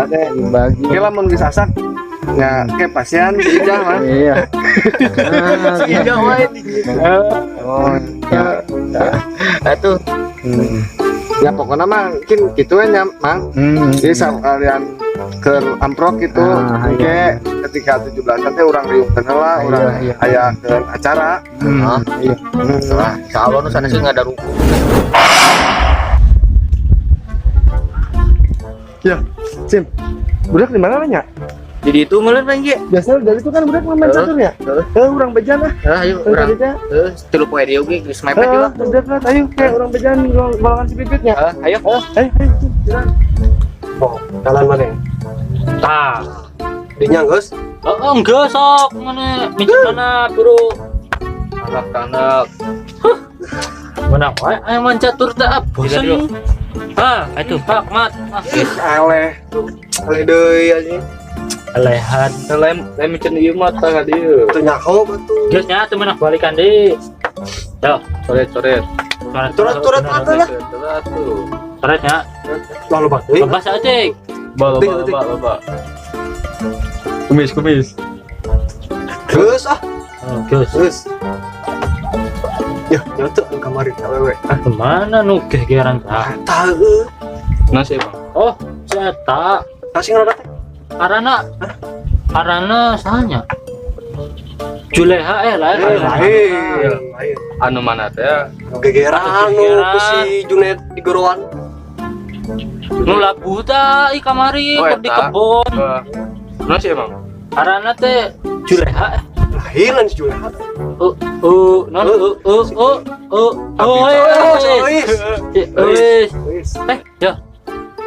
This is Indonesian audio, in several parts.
teh dibagi. oke lah mun geus asak nya ke pasien ijah mah Iya. ijah wae Oh, ya. Atuh. ya pokoknya mah mungkin gitu nya mang jadi sekalian ke amprok gitu Ah, oke ketika 17-an teh urang riung kenal lah Iya, urang iya. aya ke acara Iya. Lah, insya nu sana sih nggak ada ruku. ya Sim budak di mana nya Jadi itu mulai lagi. biasanya dari itu kan budak main caturnya urang bejan lah Ayo, urang orang. Tilu poe dia oge geus mepet juga. dekat ayo kayak urang bejan golongan si bibitnya Ayo. ayo jalan mana Tah. dinya geus Enggak sok mana minjem mana bro. Anak-anak. Mana wae aya man catur teh bosan. Itu Pak Mat. aleh deui anjing Lehan. Lem micen ieu mah tah dieu. teu nyako batu Geus nya teu meunah balikan deui. Yo, coret-coret. Coret-coret mata lah. Coret nya. lalu batu Bebas aja. Loba. Kumis. geus ah Geus. geus ya nyoto kamari awewe Kemana nu gegeran tah? tah Nasi, Bang. Oh, eta. kasih ngadat Arana sahanya. Juleha lain. lain Anu mana teh? gegeran nu ku si Junet di gorowan Nu labu tah i kamari Oh, keur di eta. kebon. Nasi, Bang. Arana teh Juleha. lahiran si Junet Wis. Ya.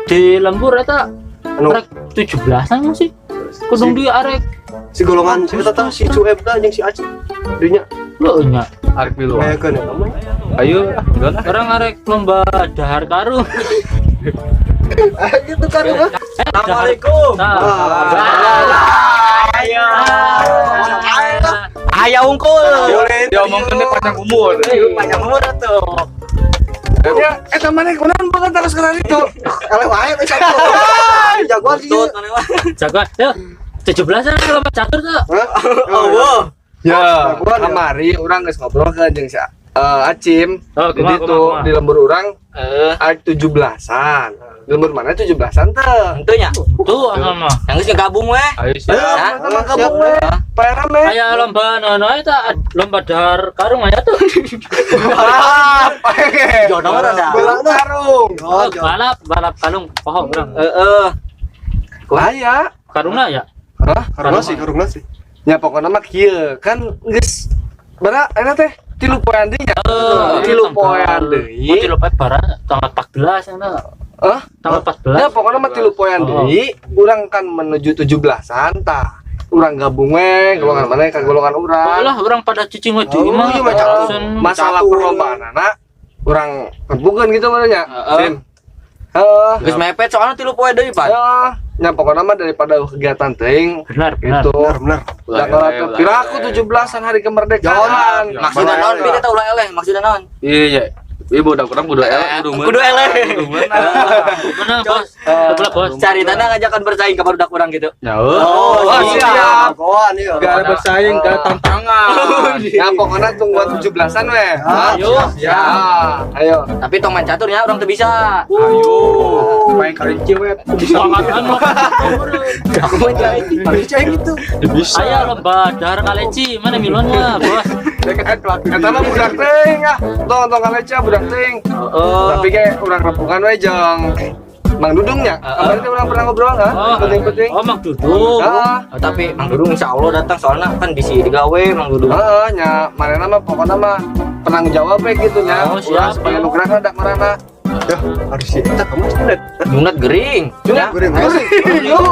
Di lembur eta anu rek 17-an sih. Kudung dia arek si golongan si eta tah si Cueb tah jeung si Aci dinya lu nya. Arek pilu. ngayakeun eta mah Ayo, enggak lah. Orang arek lomba dahar karung. gitu kan Assalamualaikum. Ayo unggul. Dia omongkeun teh panjang umur. Panjang umur atuh. ya eta maneh kunaon banget terus kana itu ale wae we satu jagoan sih Jagoan. Yuk. 17-an lomba catur tuh. oh Ya, kamari urang geus ngobrol ke jeung si Acim Oh, jadi kumaha, tuh kumaha. di lembur urang ada 17-an lembur mana 17-an teh Tentunya. Tuh sama. Yang geus gabung we. ayo siap. sama gabung we PR me Kayak lomba nono eta lomba dahar karung aja tuh. jodoh ada belang karung Balap kalung pohon urang. aya Karungna ya. karung nasi ya pokoknya mah kieu kan geus bara enak teh tilu poean deui nya tilu poean deui Tilu poe bara tanggal 14 eta. Tanggal 14. ya pokoknya mah tilu poean deui urang kan menuju 17-an tah urang gabung we golongan mana ka golongan urang Lah orang pada cicing we deui oh iya macam masalah perlombaan anak urang rembukeun gitu mananya Sim Geus mepet soalnya tilu poe deui, Pak. nya pokoknya mah daripada kegiatan teuing Benar. itu benar tanggal piraku 17-an hari kemerdekaan Maksudna naon bi eta ulah eleh, maksudna naon? Iya. Iya budak urang kudu eleh Kudu eleh. Mana, Bos? Sebelah, Bos. Cari tanah ngajakan bersaing ke barudak kurang gitu. oh siap Goan ieu. Gak ada bersaing, gak ada tantangan. ya pokoknya tunggu 17-an we Ayo. ya ayo Tapi tong main caturnya orang teu bisa. Ayo, main kalinci we. Sangat anu. Aku main kalinci. bisa gitu Bisa. Aya lomba dahar kaleci, mana milon mah, Bos? kata mah budak teuing ah tong kaleca budak teuing tapi kayak urang rembukan we jeung Mang Dudungnya kemarin teh urang pernah ngobrol enggak penting-penting Oh, Mak Dudung. Tapi Mang Dudung insyaallah datang soalnya kan bisi digawe Mang Dudung. nya manehna mah pokokna mah penanggung jawab we gitu nya Oh, urang siap. supaya nukerana da marana harus sih kita kamu sudah Junat gering. Ya. goreng yo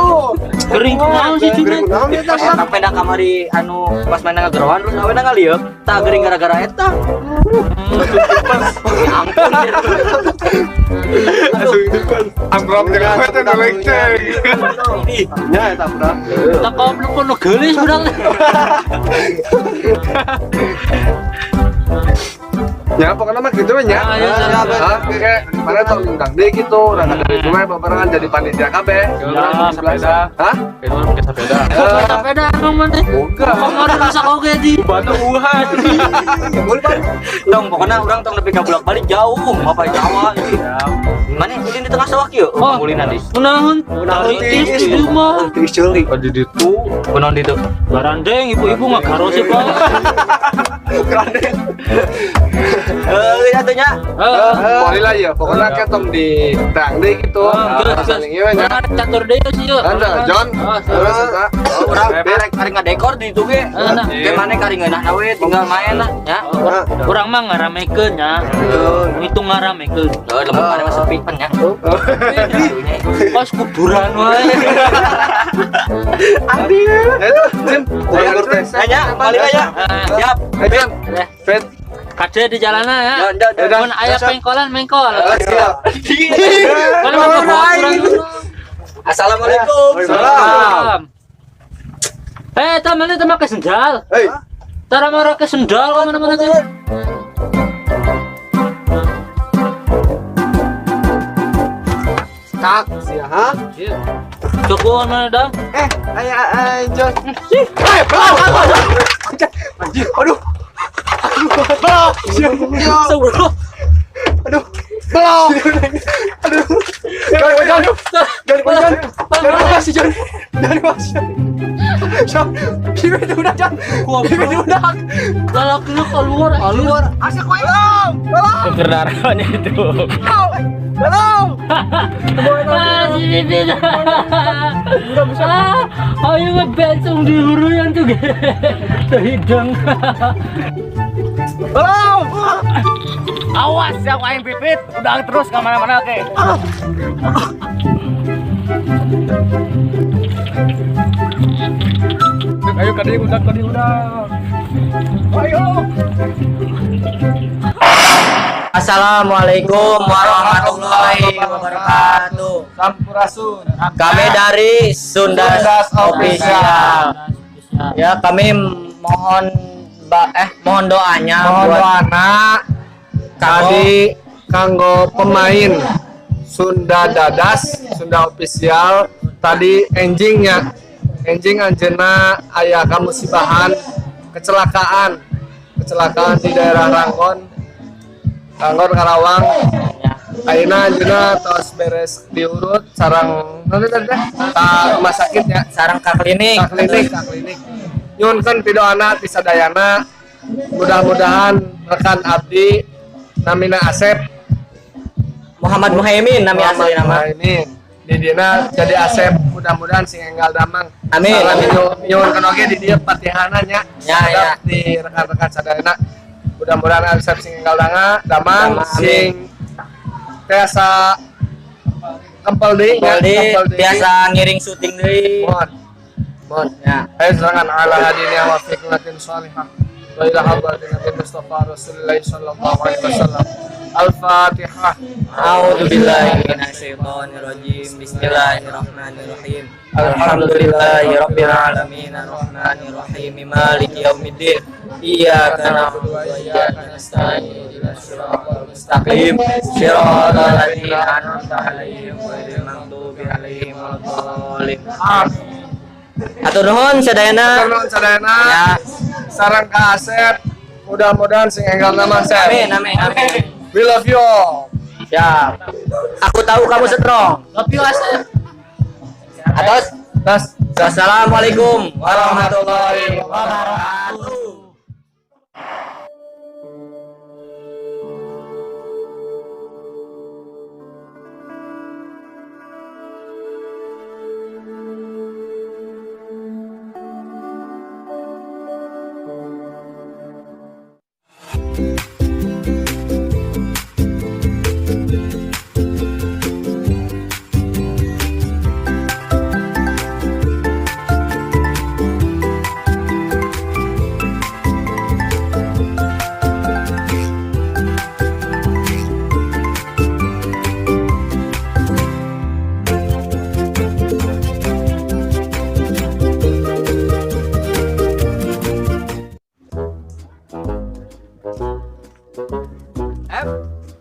Kering naon sih Junat? Pas eta peda kamari anu pas main ngagerowan terus aweuna ngalieup. Tah gering gara-gara eta. Ampun. amprop dengan eta nolek teh nya eta budak Tak goblok kono geulis urang. Ya pokoknya mah gitu nya. Ah, iya, iya, iya. Kayak mana tong undang deh gitu, orang ada itu mah barengan jadi panitia kabeh. Ya, sepeda. Hah? Itu orang pakai sepeda. Sepeda emang mana? Bukan. Kemarin masak oke di. Batu uhan. Tong pokoknya orang tong lebih bolak balik jauh apa Jawa ini. Mana ini di tengah sawah kieu? Oh, Mulih nanti. Unahun, tiis di rumah. Tiis ceuli. Di ditu. Kunon di itu. Barandeng, ibu-ibu nggak karo sih pak. Atunya. Boleh lah ya, pokoknya kayak tong di tang deh gitu. Saling ieu nya. Catur deh sih yuk. Anda, John. Terus eta. Orang karek ngadekor di itu ge. Nah. Ge mana kari ngeunah nawe tinggal main lah ya. Orang mah ngaramekeun nya. Itu ngaramekeun. Lembut mana mah sepi pan ya. Pas kuburan wae. Itu, Jim. Ayo terus. Hanya balik aja. Siap. Ayo, Jim. Fit. Kade di jalanan ya. Jan. Mun aya pengkolan mengkol. Siap. Mana mah kuburan. Assalamualaikum. Salam. Teman itu mah kesendal. Hei. Tara marah kesendal kok mana-mana tuh. Kak, sia ha? Coba mana dang? Ayo, John. Anjir, aduh. Belum. Astagfirullah. Aduh. Belum. Aduh. Jangan. Jangan makasih, John. Jangan makasih. John, bibir udah, John. Bibir udah. Kalau keluar. Asik kowe. Belum. Kendaraannya itu. Belum. Masih bibir. Ayo ngebensong di huru yang tuh. Terhidang. Belum. Awas yang main pipit, udah terus kemana-mana oke. Ayo kadang udah. Ayo. Assalamualaikum warahmatullahi wabarakatuh. Sampurasun. Kami dari Sundas Official. Ya, kami mohon doanya buat anak tadi kanggo pemain Sunda Dadas, Sunda Official. Tadi enjingnya, enjing anjeuna aya kamusibahan kecelakaan di daerah Ranggon Karawang. Ayeuna anjeunna tos beres diurut sareng nanti teh ka rumah sakit ya, sarang ke klinik. ka klinik. Nyunkeun pidoana ti sadayana. Mudah-mudahan rekan abdi namina Asep Muhammad Muhaimin nami asli nama. Ini di dina jadi Asep, mudah-mudahan sing enggal damang. Amin. Nyuwun oge di dieu patihana nya. Ya. Di rekan-rekan sadayana. Mudah-mudahan Asep sing enggal damang sing biasa kempel deui nya, Kembali biasa ngiring syuting deui. Mohon. Ya. Ayo serangan ala hadiniya wa fi kullatin salihah. Wa ila hadratin Nabi Mustafa Rasulullah sallallahu alaihi wasallam. Al-Fatihah. A'udzu billahi minasyaitonir rajim. Bismillahirrahmanirrahim. Alhamdulillahirabbil alamin arrahmanir rahim maliki yaumiddin. Iyyaka na'budu wa iyyaka nasta'in. Ihdinas siratal mustaqim. Shiratal ladzina an'amta 'alaihim ghairil maghdubi 'alaihim waladdallin. Atur nuhun sadayana. Sadayana. Ya. Sarang ka Asep. Mudah-mudahan sing enggal nama Asep. Amin. We love you all. Ya. Aku tahu kamu strong. Love you Asep. Atas. Assalamualaikum warahmatullahi wabarakatuh.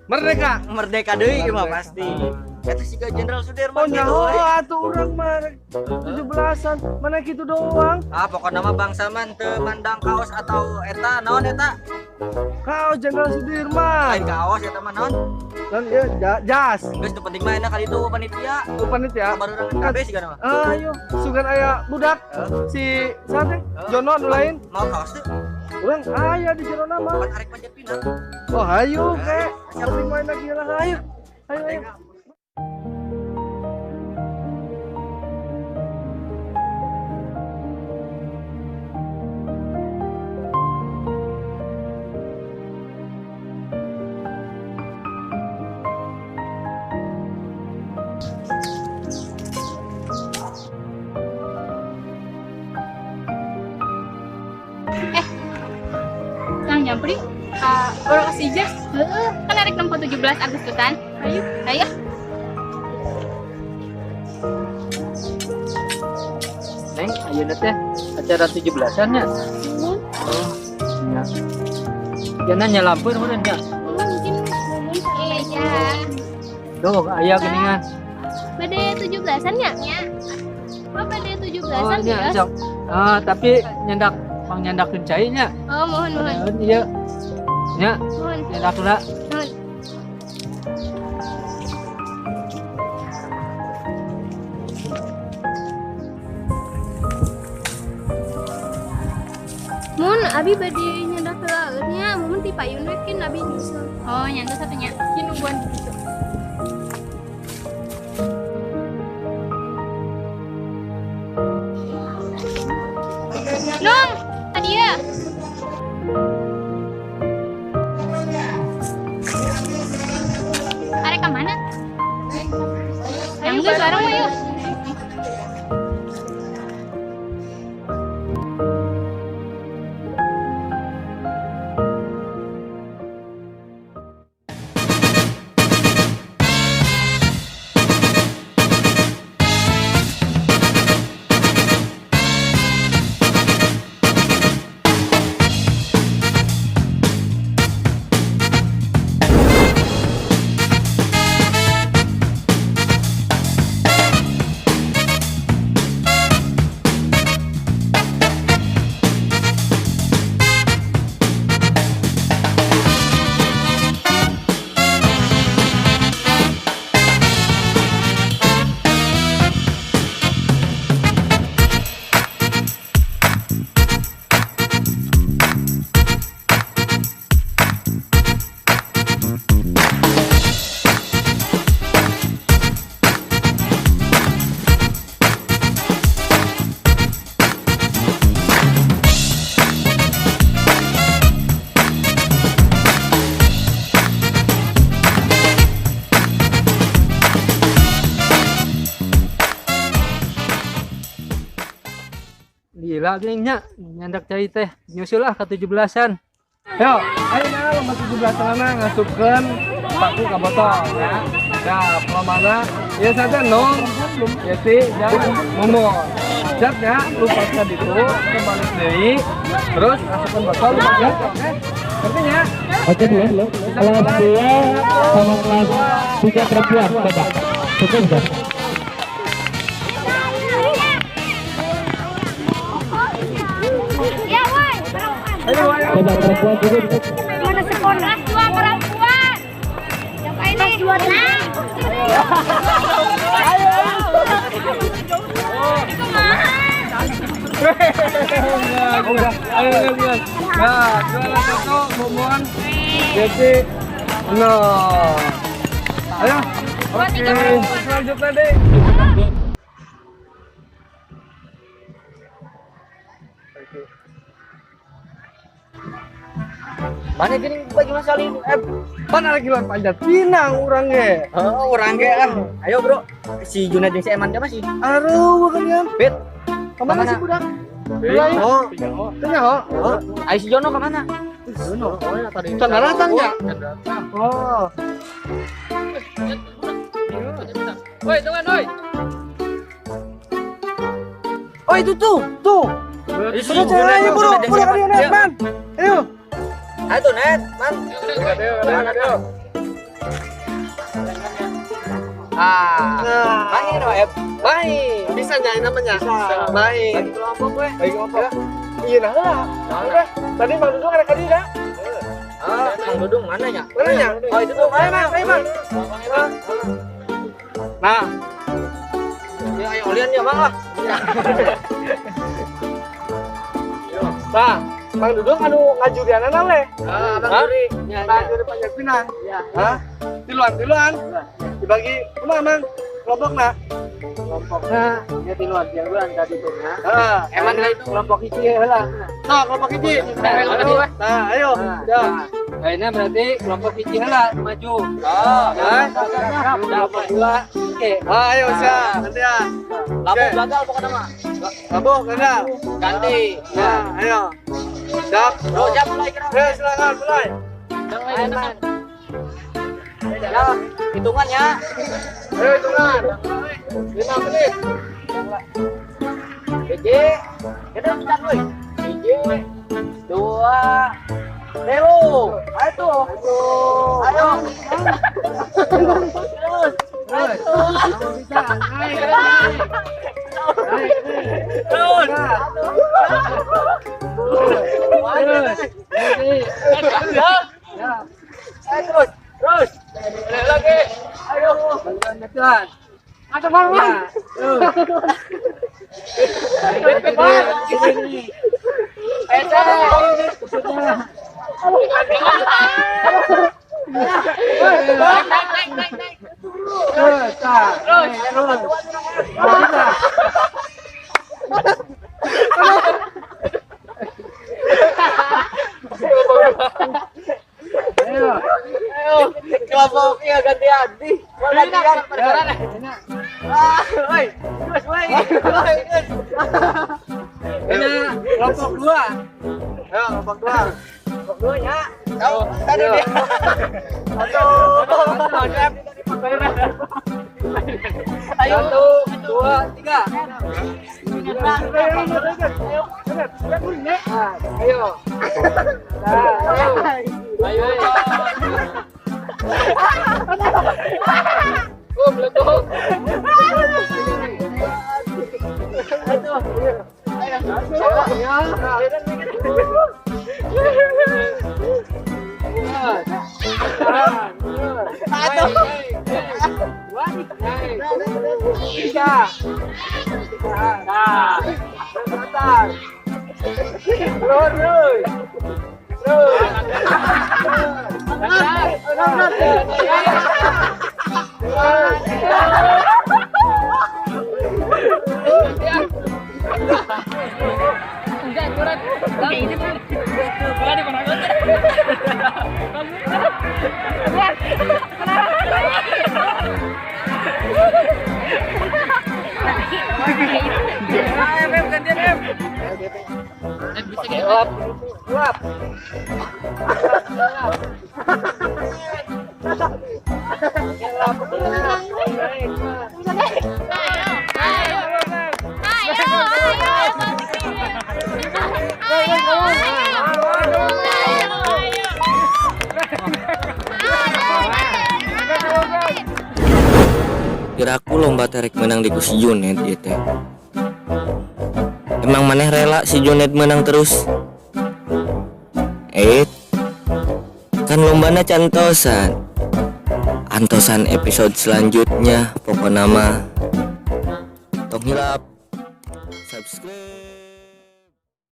Merdeka. Merdeka deui mah pasti. Eta siga Jenderal Oh Sudirman nyaho gitu. atuh urang mah 17-an. Mana kitu doang. Ah pokoknya mah bangsa man teu mandang kaos atau eta naon eta? Kau Jenderal Sudirman. Lain kaos eta mah naon? Dan ya jas. Geus nu penting mah enak kali itu panitia. Panitia. Kabar urang kabeh siga mah. Ayo, sugan aya budak si sate Jono nu lain. Mau kaos teh? Urang aya di jero nama. Pan arek panjat pinang. Oh, hayu ke. Penting main lagi lah. Ayo. Ayo. Nah, nyamperin orang kasih jas. Kan ada nomor 17 Agustusan. Ayo, ayo. Neng, ayeuna teh acara 17-an nya. Ya. Jangan nyalampeur meureun nya. Iya. Duh, aya geuningan. Bade 17-an nya. Oh, bade 17-an nya ya. sok. Tapi nyandakeun cai nya. Oh, mohon. Iya. Nya, Mohon. nyandak heula. Mohon. Mun abi bade nyandak heula mun ti payun we kin abi nyusul. Oh, nyandak satunya. Kin nungguan gitu. Nong, tadi ya. Arek ke mana? Yang gue bareng mah yuk. Gila geuning nya, nyandak cai teh. Nyusul lah ka 17-an. Yo, ayo nah lomba 17-an ngasupkeun paku ka botol ya. Ya, pamana ya saja nong, ya si jangan momon. Siap ya, lupa tadi itu kembali deui. Terus masukkan botol ya, oke. Ngerti ya? Oke dulu, kelas 2 sama kelas 3 perempuan, coba. Cukup kan? Ya, woi. Ayo, ayo. Coba perempuan dulu. Mana sekolah? Kelas 2 perempuan. Siapa ini? Kelas 2 tenang. Udah, ayo lihat. Nah, jualan satu, momon. Jadi, no. Ayo. Oke, selanjutnya deh. Mana gini bagi masalah ini? Pan ada kiluan panjat pinang orang ge. Oh, orang ge ah. Ayo, Bro. Si Juned jeung si Eman dia masih. Aduh, kalian. Fit. Kemana Kemana? sih budak? Mulai. Oh, Tanya ho. oh. Ayo si Jono ke mana? Sana datang ya? Oh. Woi, teman, woi. Oh itu tuh. Sudah cewek ayo bro. Budak ayo net man. Ayo. Ayo tuh, Net, Man. Main Web. Main. Bisa nyanyi namanya? Main. Kelompok gue. Bagi kelompok. Iya nah. Oke. Tadi Bang Dudung ada kali dah. Bang Dudung mananya? Mananya? Oh itu tuh. Ayo Bang. Nah, Ya ayo lian ya Bang lah. nah, Bang Dudung anu ngajurianana we. Bang Duri. Ya ya. Ngajuri panjang pinang. Ya. Hah? Tiluan. Dibagi kumaha Mang? Kelompokna. Kelompoknya ya tiluan tiluan tadi tuh ya. Emang itu kelompok hiji heula. Nah, kelompok hiji. Nah, ayo. Ya. Kayaknya berarti kelompok hiji heula maju. Nah, Kelompok dua. Oke. ayo siap. Gantian. Labu Oke. gagal pokoknya mah. Labuk, gantian. Ganti. Nah, ayo. Siap. Bro, jam mulai kira. Ayo silakan mulai. Ya, hitungan ya. Ayo hitungan. 5 menit. Hiji. Kita bisa woi. Hiji. Dua. Telu. Ayo. Ayo. Terus. Ayo. Bisa. Naik. Terus. Ya. Ayo terus. Terus. Lagi. Ayo. Bantuan. Ada mana? Kelompoknya gantian. Gantian. Woi. Terus woi. Ini kelompok 2. Ayo kelompok 2. Kelompok dua ya. Kau tadi dia. Ayo. 1, 2, 3. Ayo. Ayo. Oh, meletup. Kiraku lomba terek menang di si Junet ya teh. Emang maneh rela si Junet menang terus? Kan lombana cantosan. Antosan episode selanjutnya pokoknya mah tong hilap subscribe.